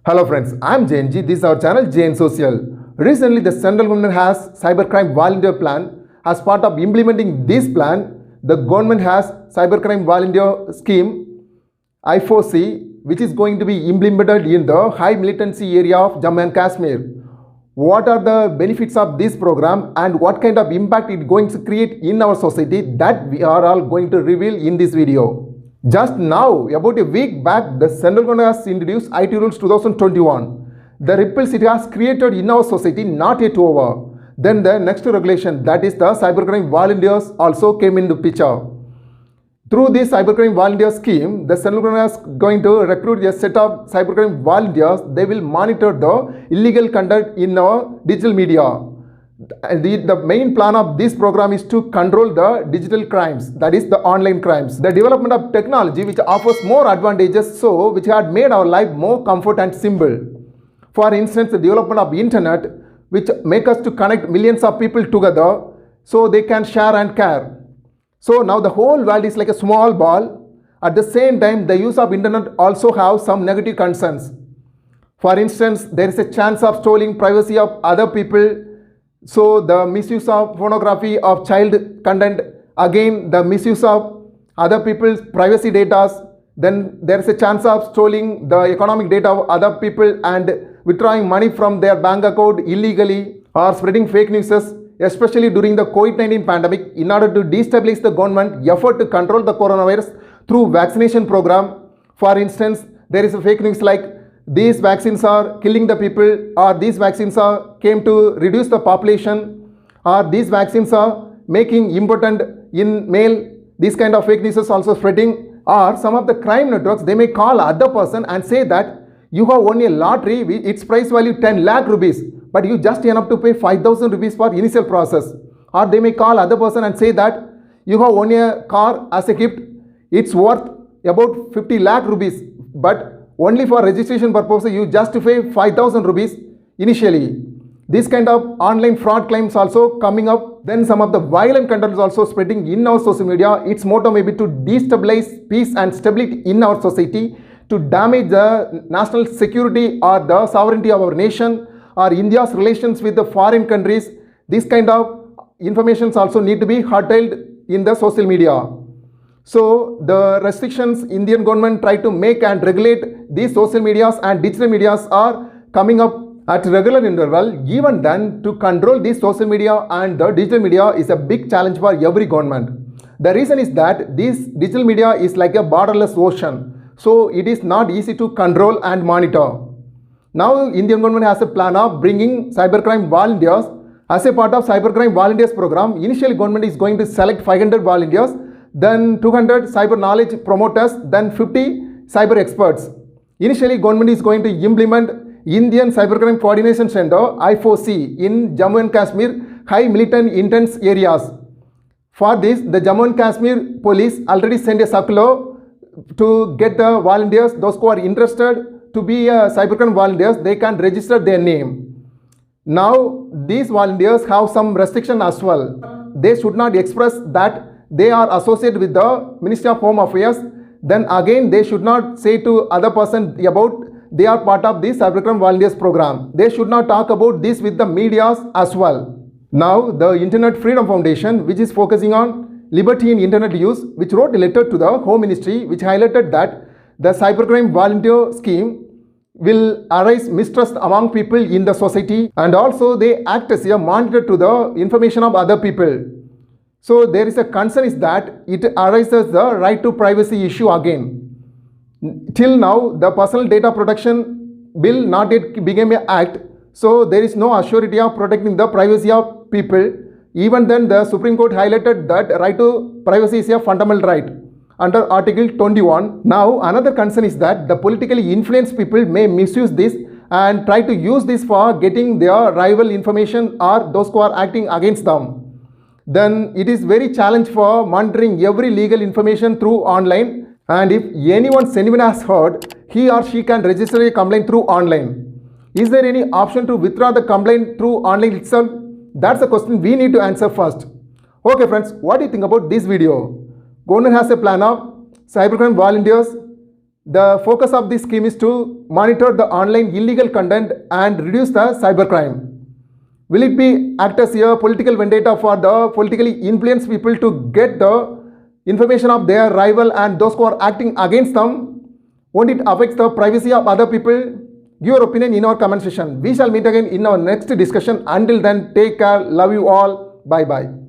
Hello friends, I am Jain Ji. This is our channel Jain Social. Recently, the central government has cybercrime volunteer plan. As part of implementing this plan, the government has cybercrime volunteer scheme I4C, which is going to be implemented in the high militancy area of Jammu and Kashmir. What are the benefits of this program and what kind of impact it is going to create in our society, that we are all going to reveal in this video. Just now, about a week back, the central government has introduced IT rules 2021. The ripples it has created in our society not yet over. Then the next regulation, that is the cybercrime volunteers, also came into picture. Through this cybercrime volunteer scheme, the central government is going to recruit a set of cybercrime volunteers. They will monitor the illegal conduct in our digital media. The main plan of this program is to control the digital crimes, that is the online crimes. The development of technology which offers more advantages, so which had made our life more comfort and simple. For instance, the development of internet which make us to connect millions of people together so they can share and care. So now the whole world is like a small ball. At the same time, the use of internet also have some negative concerns. For instance, there is a chance of stealing privacy of other people. So the misuse of pornography, of child content, again the misuse of other people's privacy data. Then there is a chance of stealing the economic data of other people and withdrawing money from their bank account illegally, or spreading fake news, especially during the COVID-19 pandemic, in order to destabilize the government effort to control the coronavirus through vaccination program. For instance, there is a fake news like these vaccines are killing the people, or these vaccines are came to reduce the population, or these vaccines are making important in male. This kind of fake news is also spreading. Or some of the crime networks, they may call other person and say that you have won a lottery, its price value 10 lakh rupees, but you just enough to pay 5,000 rupees for initial process. Or they may call other person and say that you have won a car as a gift, it's worth about 50 lakh rupees, but only for registration purposes you just pay 5,000 rupees initially. This kind of online fraud claims also coming up. Then some of the violent content is also spreading in our social media. Its motto may be to destabilize peace and stability in our society, to damage the national security or the sovereignty of our nation, or India's relations with the foreign countries. This kind of informations also need to be curtailed in the social media. So the restrictions Indian government try to make and regulate these social medias and digital medias are coming up at regular interval. Even then, to control this social media and the digital media is a big challenge for every government. The reason is that this digital media is like a borderless ocean, so it is not easy to control and monitor. Now Indian government has a plan of bringing cybercrime volunteers. As a part of cybercrime volunteers program, initially government is going to select 500 volunteers, then 200 cyber knowledge promoters, then 50 cyber experts. Initially, government is going to implement Indian Cybercrime Coordination Center I4C in Jammu and Kashmir high militant intense areas. For this, the Jammu and Kashmir police already sent a circular to get the volunteers. Those who are interested to be cybercrime volunteers, they can register their name. Now, these volunteers have some restriction as well. They should not express that they are associated with the Ministry of Home Affairs. Then again, they should not say to other person about they are part of this cybercrime volunteers program. They should not talk about this with the media as well. Now, the Internet Freedom Foundation, which is focusing on liberty in internet use, which wrote a letter to the Home Ministry, which highlighted that the cybercrime volunteer scheme will arise mistrust among people in the society, and also they act as a monitor to the information of other people. So there is a concern is that it arises the right to privacy issue again. Till now, the Personal Data Protection Bill not yet became an act, so there is no assurity of protecting the privacy of people. Even then, the Supreme Court highlighted that right to privacy is a fundamental right under Article 21. Now, another concern is that the politically influenced people may misuse this and try to use this for getting their rival information or those who are acting against them. Then it is very challenge for monitoring every legal information through online, and if anyone has heard, he or she can register a complaint through online. Is there any option to withdraw the complaint through online itself? That's a question we need to answer first. Okay friends, what do you think about this video? Government has a plan of cybercrime volunteers The focus of this scheme is to monitor the online illegal content and reduce the cybercrime. Will it be act as a political vendetta for the politically influenced people to get the information of their rival and those who are acting against them? Won't it affect the privacy of other people? Give your opinion in our comment section. We shall meet again in our next discussion. Until then, take care. Love you all. Bye bye.